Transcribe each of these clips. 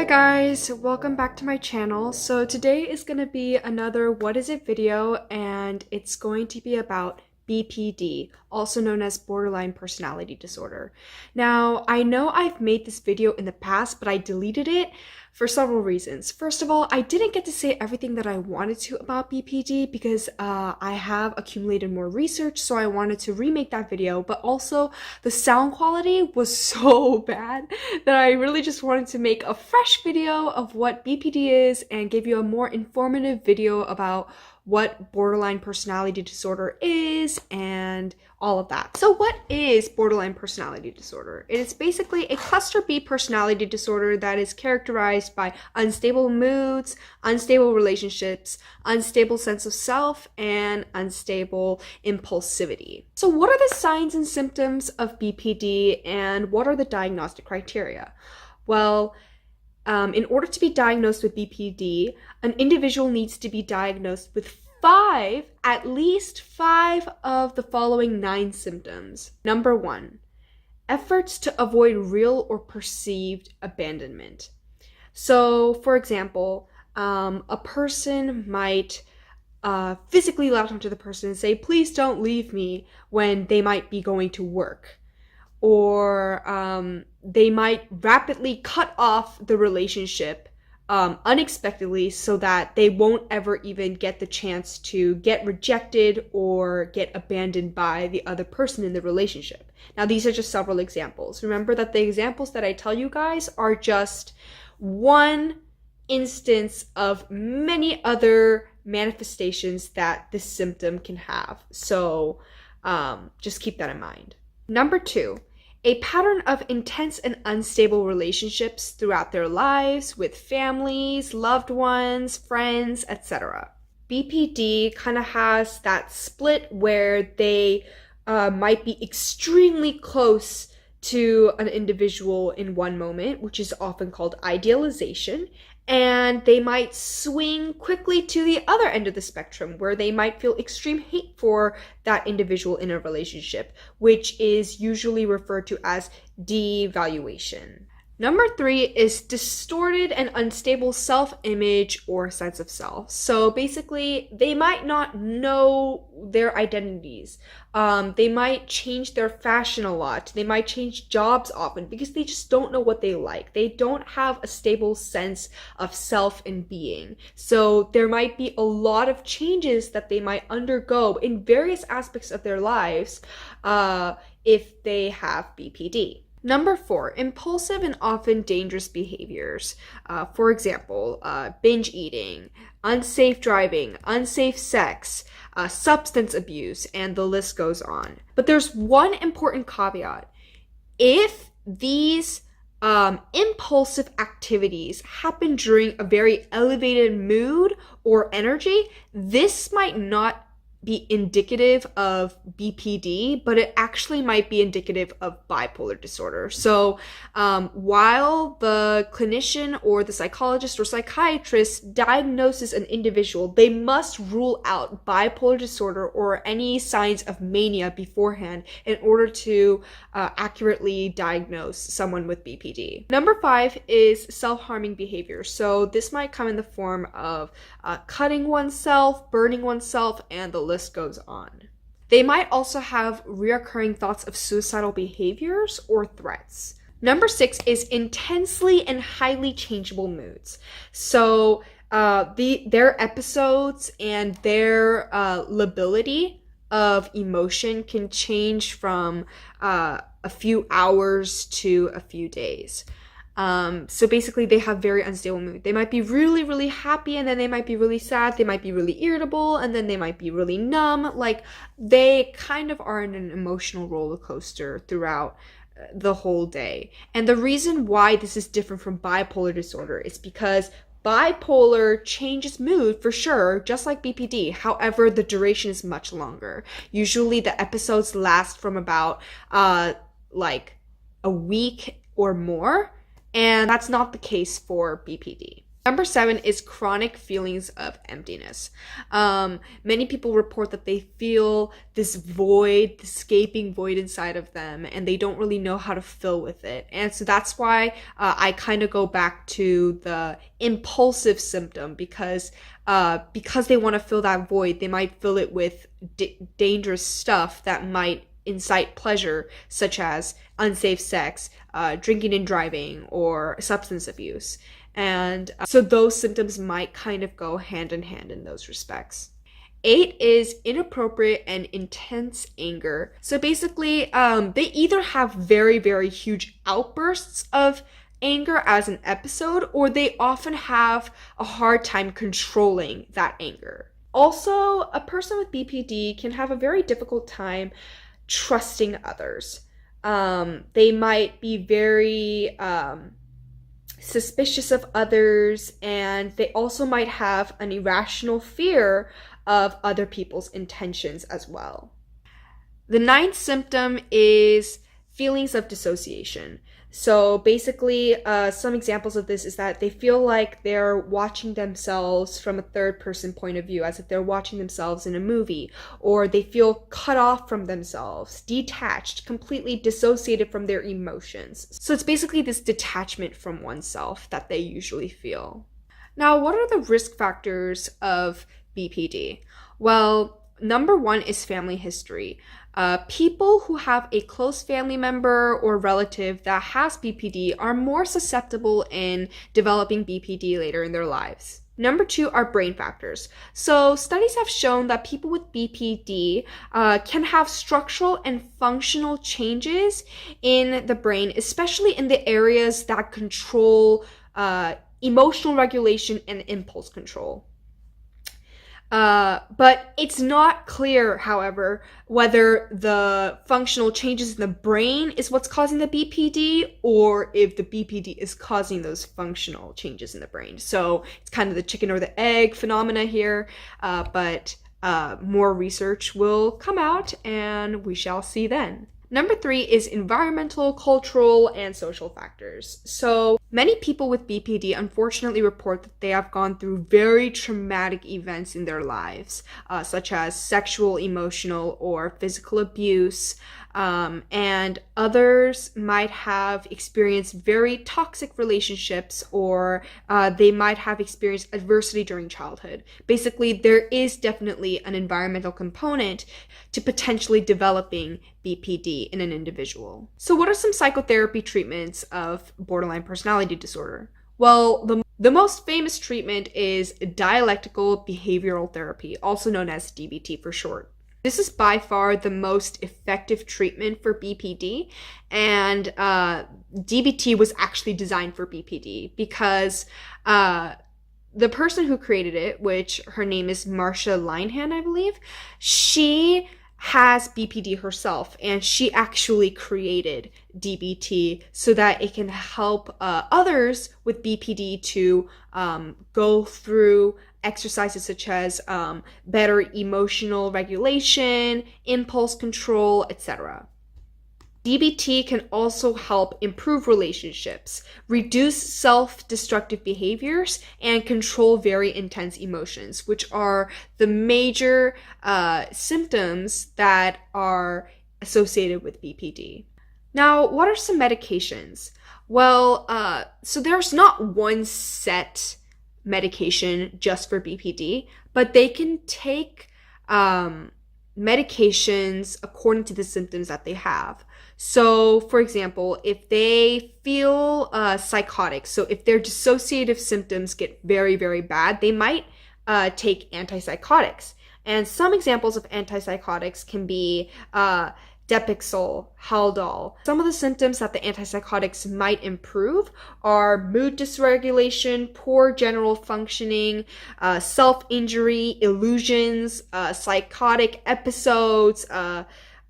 Hi guys, welcome back to my channel. So today is going to be another What Is It video, and it's going to be about BPD, also known as borderline personality disorder. Now, I know I've made this video in the past, but I deleted it for several reasons. First of all, I didn't get to say everything that I wanted to about BPD because I have accumulated more research, so I wanted to remake that video, but also the sound quality was so bad that I really just wanted to make a fresh video of what BPD is and give you a more informative video about what borderline personality disorder is and all of that. So what is borderline personality disorder? It is basically a cluster B personality disorder that is characterized by unstable moods, unstable relationships, unstable sense of self, and unstable impulsivity. So what are the signs and symptoms of BPD and what are the diagnostic criteria? Well, in order to be diagnosed with BPD, an individual needs to be diagnosed with at least five of the following 9 symptoms. Number 1, efforts to avoid real or perceived abandonment. So, for example, a person might physically latch onto the person and say, "Please don't leave me," when they might be going to work. Or they might rapidly cut off the relationship unexpectedly so that they won't ever even get the chance to get rejected or get abandoned by the other person in the relationship. Now, these are just several examples. Remember that the examples that I tell you guys are just one instance of many other manifestations that this symptom can have. So just keep that in mind. Number 2, a pattern of intense and unstable relationships throughout their lives with families, loved ones, friends, etc. BPD kind of has that split where they might be extremely close to an individual in one moment, which is often called idealization, and they might swing quickly to the other end of the spectrum where they might feel extreme hate for that individual in a relationship, which is usually referred to as devaluation. Number 3 is distorted and unstable self-image or sense of self. So basically, they might not know their identities. They might change their fashion a lot. They might change jobs often because they just don't know what they like. They don't have a stable sense of self and being. So there might be a lot of changes that they might undergo in various aspects of their lives if they have BPD. Number 4, impulsive and often dangerous behaviors. For example, binge eating, unsafe driving, unsafe sex, substance abuse, and the list goes on. But there's one important caveat. If these impulsive activities happen during a very elevated mood or energy, this might not be indicative of BPD, but it actually might be indicative of bipolar disorder. So while the clinician or the psychologist or psychiatrist diagnoses an individual, they must rule out bipolar disorder or any signs of mania beforehand in order to accurately diagnose someone with BPD. Number 5 is self-harming behavior. So this might come in the form of cutting oneself, burning oneself, and the list goes on. They might also have reoccurring thoughts of suicidal behaviors or threats. Number 6 is intensely and highly changeable moods. So their episodes and their lability of emotion can change from a few hours to a few days. So basically they have very unstable mood. They might be really, really happy, and then they might be really sad. They might be really irritable, and then they might be really numb. Like, they kind of are in an emotional roller coaster throughout the whole day. And the reason why this is different from bipolar disorder is because bipolar changes mood for sure, just like BPD. However, the duration is much longer. Usually the episodes last from about like a week or more. And that's not the case for BPD. Number 7 is chronic feelings of emptiness. Many people report that they feel this void, this gaping void inside of them, and they don't really know how to fill with it. And so that's why I kind of go back to the impulsive symptom, because they want to fill that void. They might fill it with dangerous stuff that might incite pleasure, such as unsafe sex, drinking and driving, or substance abuse. And so those symptoms might kind of go hand in hand in those respects. 8 is inappropriate and intense anger. So basically, they either have very, very huge outbursts of anger as an episode, or they often have a hard time controlling that anger. Also, a person with BPD can have a very difficult time trusting others. They might be very suspicious of others, and they also might have an irrational fear of other people's intentions as well. The 9th symptom is feelings of dissociation. So basically, some examples of this is that they feel like they're watching themselves from a third person point of view, as if they're watching themselves in a movie, or they feel cut off from themselves, detached, completely dissociated from their emotions. So it's basically this detachment from oneself that they usually feel. Now, what are the risk factors of BPD? Well, number 1 is family history. People who have a close family member or relative that has BPD are more susceptible in developing BPD later in their lives. Number 2 are brain factors. So studies have shown that people with BPD can have structural and functional changes in the brain, especially in the areas that control emotional regulation and impulse control. But it's not clear, however, whether the functional changes in the brain is what's causing the BPD, or if the BPD is causing those functional changes in the brain. So it's kind of the chicken or the egg phenomena here, but more research will come out and we shall see then. Number 3 is environmental, cultural, and social factors. So many people with BPD unfortunately report that they have gone through very traumatic events in their lives, such as sexual, emotional, or physical abuse. And others might have experienced very toxic relationships, or they might have experienced adversity during childhood. Basically, there is definitely an environmental component to potentially developing BPD in an individual. So what are some psychotherapy treatments of borderline personality disorder? Well, the most famous treatment is dialectical behavioral therapy, also known as DBT for short. This is by far the most effective treatment for BPD, and DBT was actually designed for BPD because the person who created it, which her name is Marcia Linehan, I believe, she has BPD herself, and she actually created DBT so that it can help others with BPD to go through exercises such as better emotional regulation, impulse control, etc. DBT can also help improve relationships, reduce self-destructive behaviors, and control very intense emotions, which are the major symptoms that are associated with BPD. Now, what are some medications? Well, so there's not one set medication just for BPD, but they can take medications according to the symptoms that they have. So, for example, if they feel psychotic, so if their dissociative symptoms get very, very bad, they might take antipsychotics. And some examples of antipsychotics can be Depixol, Haldol. Some of the symptoms that the antipsychotics might improve are mood dysregulation, poor general functioning, self-injury, illusions, psychotic episodes,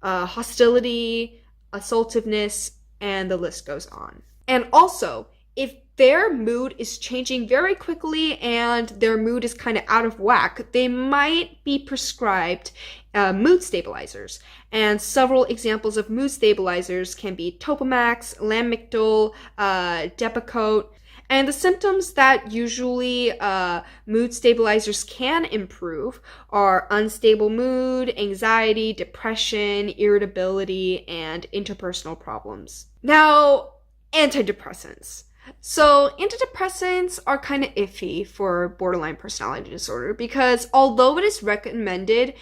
hostility, assaultiveness, and the list goes on. And also, if their mood is changing very quickly and their mood is kind of out of whack, they might be prescribed mood stabilizers. And several examples of mood stabilizers can be Topamax, Lamictal, Depakote. And the symptoms that usually mood stabilizers can improve are unstable mood, anxiety, depression, irritability, and interpersonal problems. Now, antidepressants. So, antidepressants are kind of iffy for borderline personality disorder because although it is recommended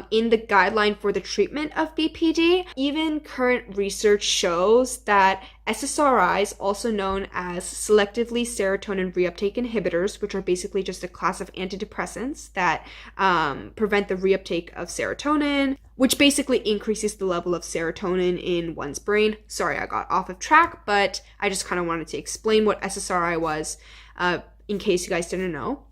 in the guideline for the treatment of BPD, even current research shows that SSRIs, also known as selectively serotonin reuptake inhibitors, which are basically just a class of antidepressants that prevent the reuptake of serotonin, which basically increases the level of serotonin in one's brain. Sorry, I got off of track, but I just kind of wanted to explain what SSRI was in case you guys didn't know.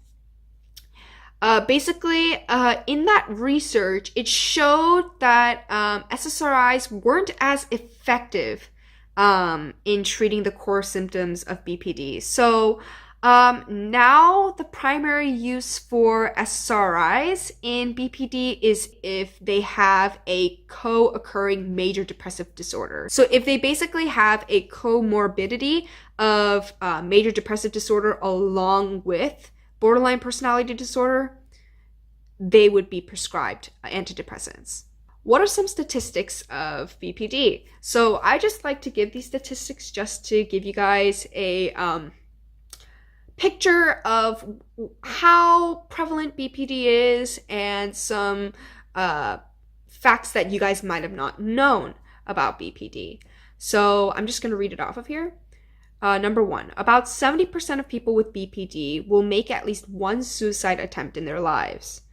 Basically, in that research, it showed that SSRIs weren't as effective in treating the core symptoms of BPD. So now the primary use for SSRIs in BPD is if they have a co-occurring major depressive disorder. So if they basically have a comorbidity of major depressive disorder along with borderline personality disorder, they would be prescribed antidepressants. What are some statistics of BPD? So I just like to give these statistics just to give you guys a picture of how prevalent BPD is and some facts that you guys might have not known about BPD. So I'm just going to read it off of here. Number 1, about 70% of people with BPD will make at least one suicide attempt in their lives.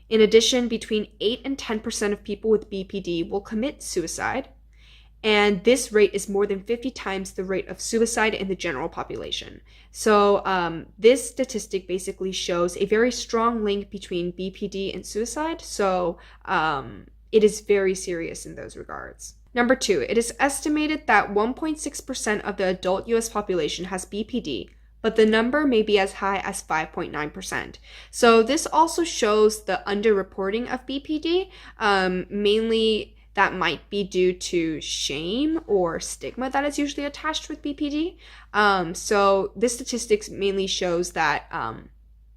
In addition, between 8 and 10% of people with BPD will commit suicide, and this rate is more than 50 times the rate of suicide in the general population. So this statistic basically shows a very strong link between BPD and suicide, so it is very serious in those regards. Number 2, it is estimated that 1.6% of the adult US population has BPD, but the number may be as high as 5.9%. So this also shows the underreporting of BPD, mainly that might be due to shame or stigma that is usually attached with BPD. So this statistics mainly shows that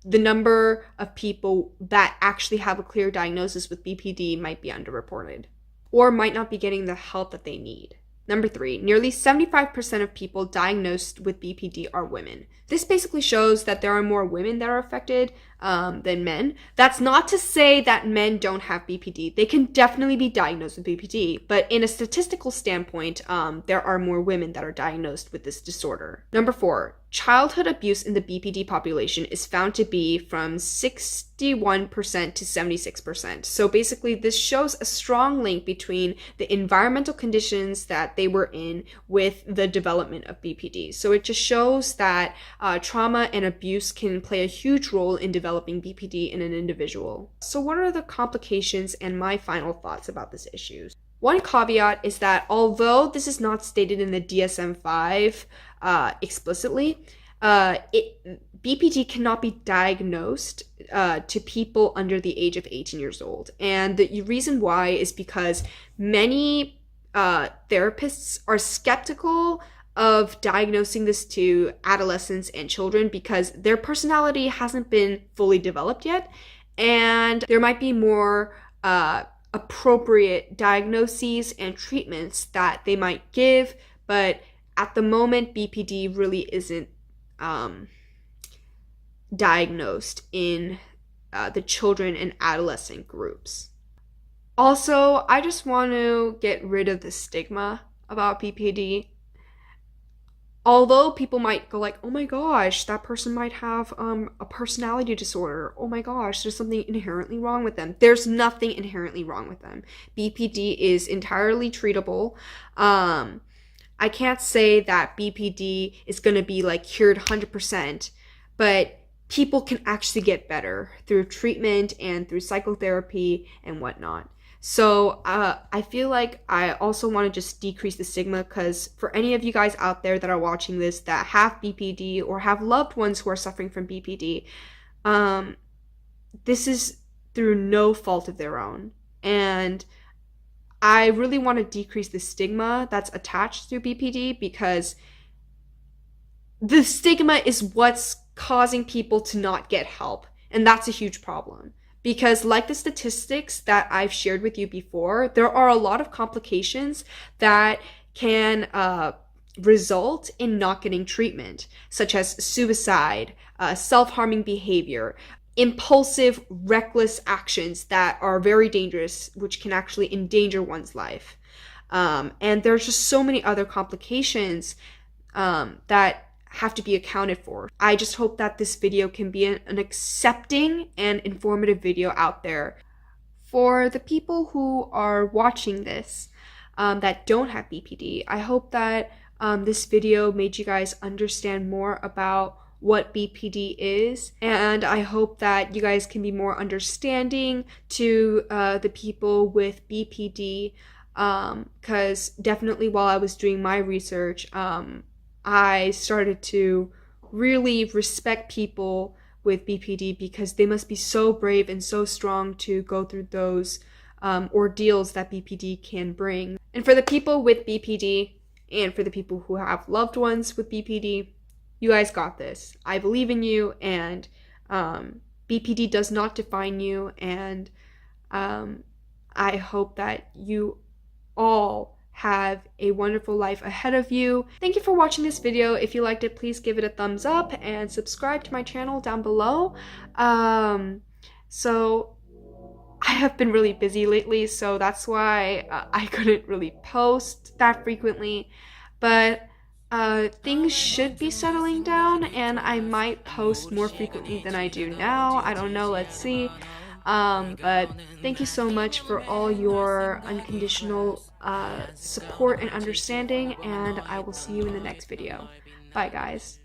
the number of people that actually have a clear diagnosis with BPD might be underreported or might not be getting the help that they need. Number 3, nearly 75% of people diagnosed with BPD are women. This basically shows that there are more women that are affected than men. That's not to say that men don't have BPD. They can definitely be diagnosed with BPD, but in a statistical standpoint, there are more women that are diagnosed with this disorder. Number 4, childhood abuse in the BPD population is found to be from 61% to 76%. So basically, this shows a strong link between the environmental conditions that they were in with the development of BPD. So it just shows that trauma and abuse can play a huge role in developing BPD in an individual. So what are the complications and my final thoughts about this issue? One caveat is that although this is not stated in the DSM-5 explicitly, BPD cannot be diagnosed to people under the age of 18 years old. And the reason why is because many therapists are skeptical of diagnosing this to adolescents and children because their personality hasn't been fully developed yet, and there might be more appropriate diagnoses and treatments that they might give, but at the moment, BPD really isn't diagnosed in the children and adolescent groups. Also, I just want to get rid of the stigma about BPD. Although people might go like, oh my gosh, that person might have a personality disorder. Oh my gosh, there's something inherently wrong with them. There's nothing inherently wrong with them. BPD is entirely treatable. I can't say that BPD is going to be like cured 100%, but people can actually get better through treatment and through psychotherapy and whatnot. So I feel like I also want to just decrease the stigma, because for any of you guys out there that are watching this that have BPD or have loved ones who are suffering from BPD, this is through no fault of their own. And I really want to decrease the stigma that's attached to BPD, because the stigma is what's causing people to not get help. And that's a huge problem. Because, like the statistics that I've shared with you before, there are a lot of complications that can result in not getting treatment, such as suicide, self harming behavior, impulsive, reckless actions that are very dangerous, which can actually endanger one's life. And there's just so many other complications that have to be accounted for. I just hope that this video can be an accepting and informative video out there for the people who are watching this that don't have BPD. I hope that this video made you guys understand more about what BPD is, and I hope that you guys can be more understanding to the people with BPD, because definitely while I was doing my research, I started to really respect people with BPD because they must be so brave and so strong to go through those ordeals that BPD can bring. And for the people with BPD and for the people who have loved ones with BPD, you guys got this. I believe in you, and BPD does not define you, and I hope that you all have a wonderful life ahead of you. Thank you for watching this video. If you liked it, please give it a thumbs up and subscribe to my channel down below. So I have been really busy lately, so that's why I couldn't really post that frequently, but things should be settling down and I might post more frequently than I do now. I don't know, let's see. But thank you so much for all your unconditional support and understanding, and I will see you in the next video. Bye, guys.